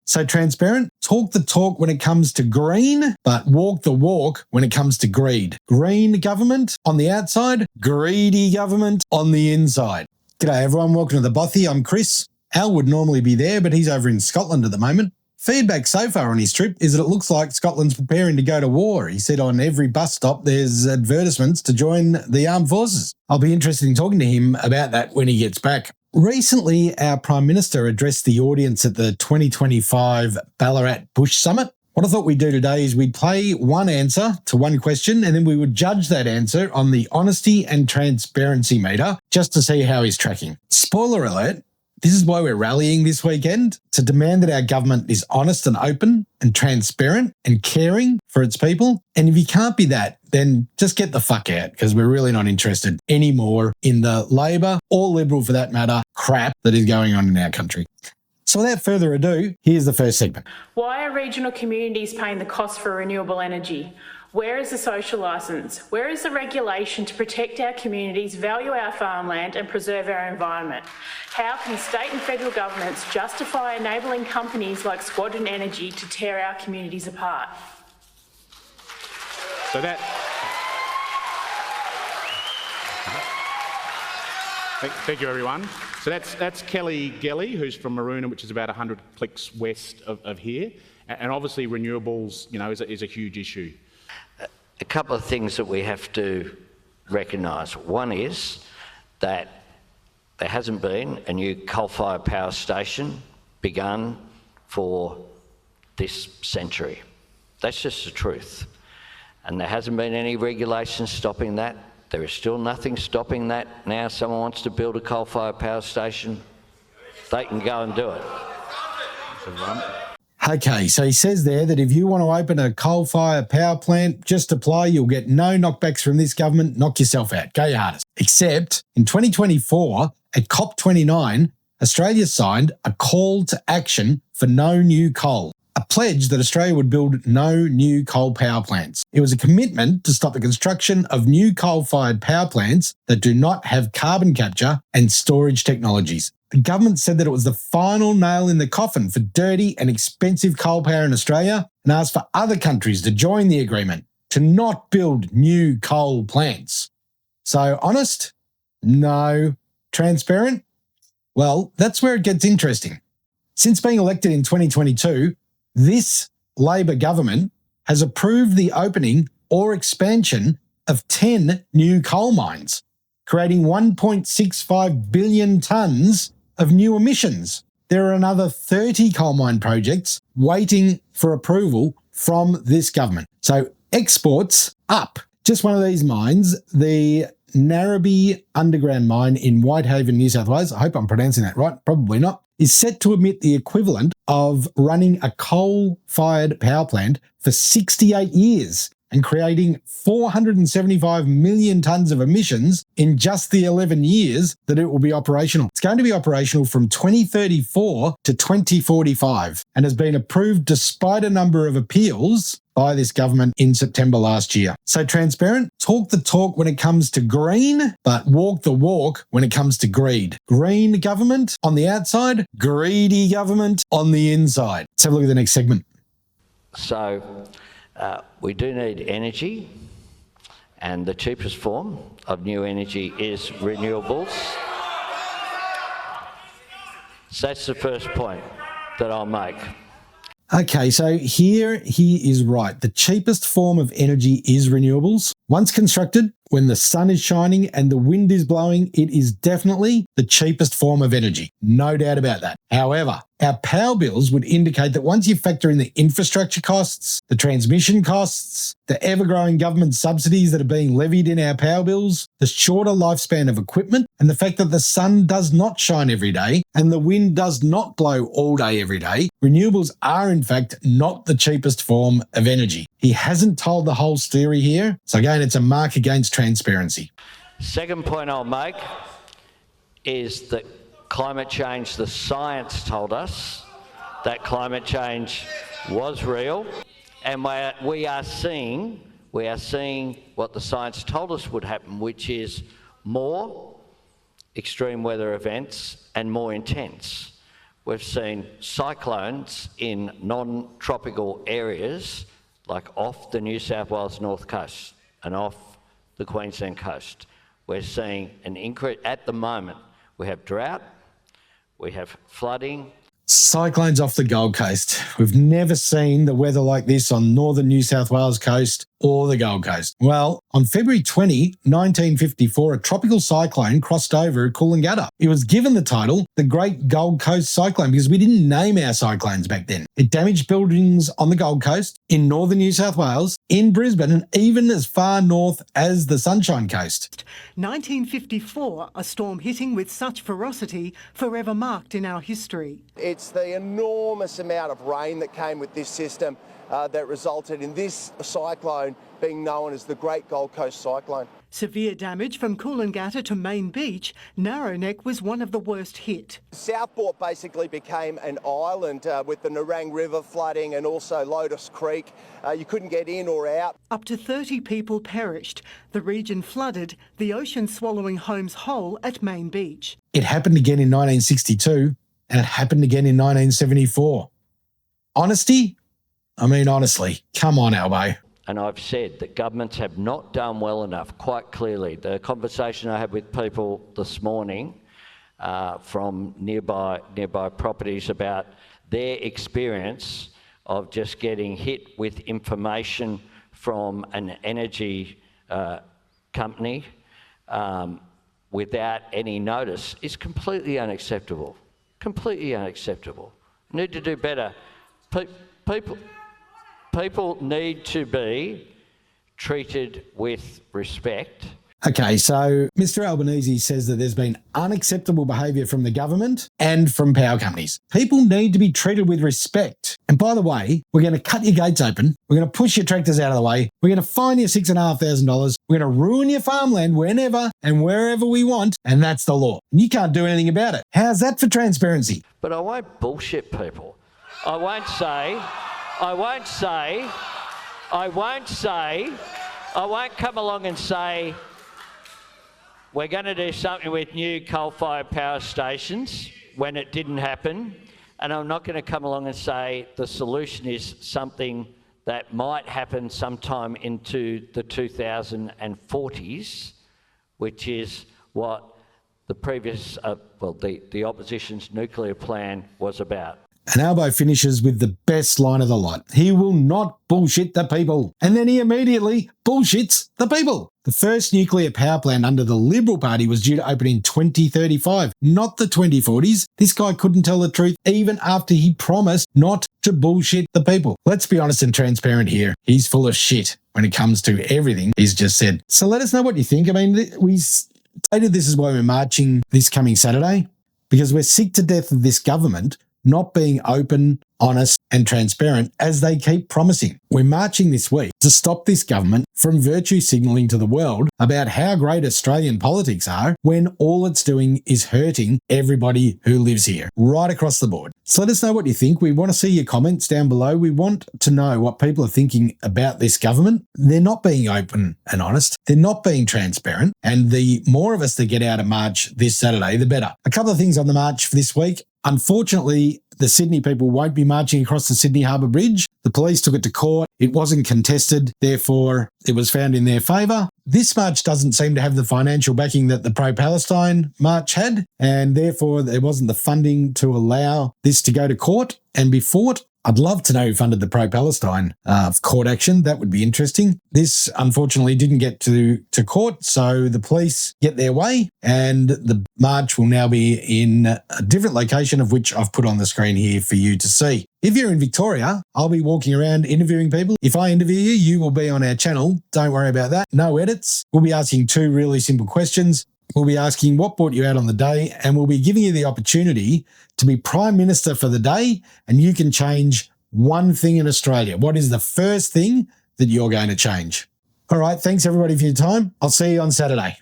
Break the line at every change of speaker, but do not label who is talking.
So transparent, talk the talk when it comes to green, but walk the walk when it comes to greed. Green government on the outside, greedy government on the inside. G'day everyone, welcome to The Bothy. I'm Chris. Al would normally be there, but he's over in Scotland at the moment. Feedback so far on his trip is that it looks like Scotland's preparing to go to war. He said on every bus stop there's advertisements to join the armed forces. I'll be interested in talking to him about that when he gets back. Recently, our Prime Minister addressed the audience at the 2025 Ballarat Bush Summit. What I thought we'd do today is we'd play one answer to one question and then we would judge that answer on the honesty and transparency meter just to see how he's tracking. Spoiler alert, this is why we're rallying this weekend, to demand that our government is honest and open and transparent and caring for its people. And if you can't be that, then just get the fuck out, because we're really not interested anymore in the Labor or Liberal, for that matter, crap that is going on in our country. So without further ado, here's the first segment.
Why are regional communities paying the cost for renewable energy? Where is the social licence? Where is the regulation to protect our communities, value our farmland and preserve our environment? How can state and federal governments justify enabling companies like Squadron Energy to tear our communities apart?
So that... Thank you, everyone. So that's Kelly Gelly, who's from Maroona, which is about 100 clicks west of here. And obviously renewables, is a huge issue.
A couple of things that we have to recognise. One is that there hasn't been a new coal-fired power station begun for this century. That's just the truth. And there hasn't been any regulation stopping that. There is still nothing stopping that. Now someone wants to build a coal-fired power station, they can go and do it.
Okay, so he says there that if you want to open a coal-fired power plant, just apply, you'll get no knockbacks from this government, knock yourself out, go your hardest. Except in 2024, at COP29, Australia signed a call to action for no new coal, a pledge that Australia would build no new coal power plants. It was a commitment to stop the construction of new coal-fired power plants that do not have carbon capture and storage technologies. The government said that it was the final nail in the coffin for dirty and expensive coal power in Australia and asked for other countries to join the agreement to not build new coal plants. So honest? No. Transparent? Well, that's where it gets interesting. Since being elected in 2022, this Labor government has approved the opening or expansion of 10 new coal mines, creating 1.65 billion tonnes of new emissions. There are another 30 coal mine projects waiting for approval from this government. So exports up. Just one of these mines, the Narrabee underground mine in Whitehaven, New South Wales, I hope I'm pronouncing that right, probably not, is set to emit the equivalent of running a coal-fired power plant for 68 years and creating 475 million tonnes of emissions in just the 11 years that it will be operational. It's going to be operational from 2034 to 2045 and has been approved despite a number of appeals by this government in September last year. So transparent, talk the talk when it comes to green, but walk the walk when it comes to greed. Green government on the outside, greedy government on the inside. Let's have a look at the next segment.
So we do need energy, and the cheapest form of new energy is renewables. So that's the first point that I'll make.
Okay, so here he is right. The cheapest form of energy is renewables. Once constructed, when the sun is shining and the wind is blowing, it is definitely the cheapest form of energy. No doubt about that. However, our power bills would indicate that once you factor in the infrastructure costs, the transmission costs, the ever-growing government subsidies that are being levied in our power bills, the shorter lifespan of equipment, and the fact that the sun does not shine every day and the wind does not blow all day every day, renewables are in fact not the cheapest form of energy. He hasn't told the whole story here, so again, it's a mark against transparency.
Second point I'll make is that climate change, the science told us that climate change was real, and we are seeing what the science told us would happen, which is more extreme weather events and more intense. We've seen cyclones in non-tropical areas, like off the New South Wales North Coast and off the Queensland coast. We're seeing an increase. At the moment, we have drought, we have flooding.
Cyclones off the Gold Coast. We've never seen the weather like this on northern New South Wales coast or the Gold Coast. Well, on February 20, 1954, a tropical cyclone crossed over Coolangatta. It was given the title the Great Gold Coast Cyclone because we didn't name our cyclones back then. It damaged buildings on the Gold Coast, in northern New South Wales, in Brisbane, and even as far north as the Sunshine Coast.
1954, a storm hitting with such ferocity forever marked in our history.
It's the enormous amount of rain that came with this system that resulted in this cyclone being known as the Great Gold Coast Cyclone.
Severe damage from Coolangatta to Main Beach, Narrowneck was one of the worst hit.
Southport basically became an island with the Nerang River flooding and also Lotus Creek. You couldn't get in or out.
Up to 30 people perished. The region flooded, the ocean swallowing homes whole at Main Beach.
It happened again in 1962 and it happened again in 1974. Honesty? I mean, honestly, come on, Albo.
And I've said that governments have not done well enough, quite clearly. The conversation I had with people this morning from nearby properties about their experience of just getting hit with information from an energy company without any notice is completely unacceptable. Completely unacceptable. Need to do better. People need to be treated with respect.
Okay, so Mr. Albanese says that there's been unacceptable behaviour from the government and from power companies. People need to be treated with respect. And by the way, we're going to cut your gates open. We're going to push your tractors out of the way. We're going to fine you $6,500. We're going to ruin your farmland whenever and wherever we want. And that's the law. And you can't do anything about it. How's that for transparency?
But I won't bullshit people. I won't come along and say, we're going to do something with new coal-fired power stations when it didn't happen. And I'm not going to come along and say the solution is something that might happen sometime into the 2040s, which is what the previous, the opposition's nuclear plan was about.
And Albo finishes with the best line of the lot. He will not bullshit the people. And then he immediately bullshits the people. The first nuclear power plant under the Liberal Party was due to open in 2035, not the 2040s. This guy couldn't tell the truth even after he promised not to bullshit the people. Let's be honest and transparent here. He's full of shit when it comes to everything he's just said. So let us know what you think. I mean, we stated this is why we're marching this coming Saturday, because we're sick to death of this government not being open, honest and transparent as they keep promising. We're marching this week to stop this government from virtue signalling to the world about how great Australian politics are when all it's doing is hurting everybody who lives here, right across the board. So let us know what you think. We want to see your comments down below. We want to know what people are thinking about this government. They're not being open and honest. They're not being transparent. And the more of us that get out and march this Saturday, the better. A couple of things on the march for this week. Unfortunately, the Sydney people won't be marching across the Sydney Harbour Bridge. The police took it to court. It wasn't contested. Therefore, it was found in their favour. This march doesn't seem to have the financial backing that the pro-Palestine march had, and therefore there wasn't the funding to allow this to go to court and be fought. I'd love to know who funded the pro-Palestine court action. That would be interesting. This, unfortunately, didn't get to court, so the police get their way, and the march will now be in a different location, of which I've put on the screen here for you to see. If you're in Victoria, I'll be walking around interviewing people. If I interview you, you will be on our channel. Don't worry about that. No edits. We'll be asking two really simple questions. We'll be asking what brought you out on the day, and we'll be giving you the opportunity to be Prime Minister for the day, and you can change one thing in Australia. What is the first thing that you're going to change? All right, thanks everybody for your time. I'll see you on Saturday.